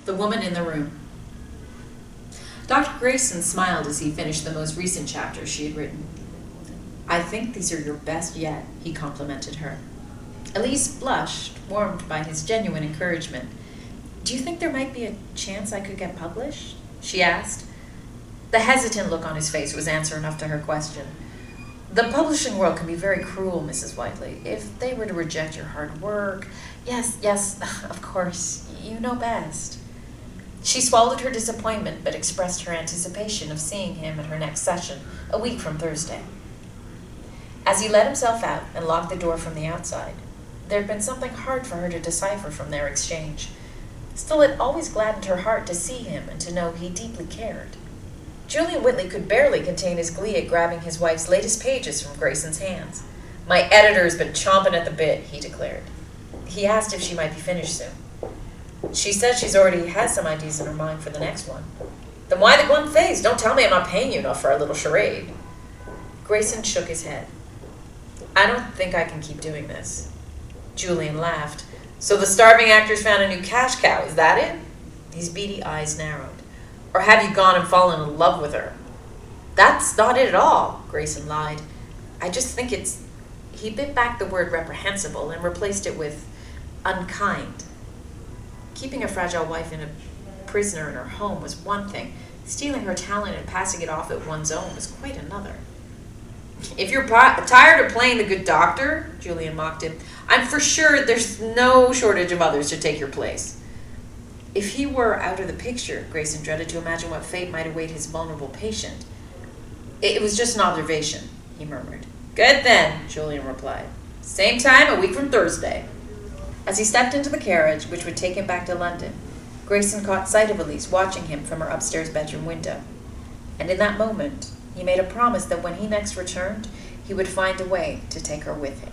The Woman in the Room. Dr. Grayson smiled as he finished the most recent chapter she had written. "I think these are your best yet," he complimented her. Elise blushed, warmed by his genuine encouragement. "Do you think there might be a chance I could get published?" she asked. The hesitant look on his face was answer enough to her question. "The publishing world can be very cruel, Mrs. Whiteley. If they were to reject your hard work..." Yes, of course, you know best." She swallowed her disappointment, but expressed her anticipation of seeing him at her next session, a week from Thursday. As he let himself out and locked the door from the outside, there had been something hard for her to decipher from their exchange. Still, it always gladdened her heart to see him and to know he deeply cared. Julian Whitley could barely contain his glee at grabbing his wife's latest pages from Grayson's hands. "My editor's been chomping at the bit," he declared. He asked if she might be finished soon. "She says she's already has some ideas in her mind for the next one." "Then why the glum face? Don't tell me I'm not paying you enough for our little charade." Grayson shook his head. "I don't think I can keep doing this." Julian laughed. "So the starving actor's found a new cash cow, is that it?" His beady eyes narrowed. "Or have you gone and fallen in love with her?" "That's not it at all," Grayson lied. "I just think it's..." He bit back the word reprehensible and replaced it with unkind. Keeping a fragile wife in a prisoner in her home was one thing. Stealing her talent and passing it off at one's own was quite another. "If you're tired of playing the good doctor," Julian mocked him, "I'm for sure there's no shortage of others to take your place." If he were out of the picture, Grayson dreaded to imagine what fate might await his vulnerable patient. "It was just an observation," he murmured. "Good then," Julian replied. "Same time a week from Thursday." As he stepped into the carriage, which would take him back to London, Grayson caught sight of Elise watching him from her upstairs bedroom window. And in that moment, he made a promise that when he next returned, he would find a way to take her with him.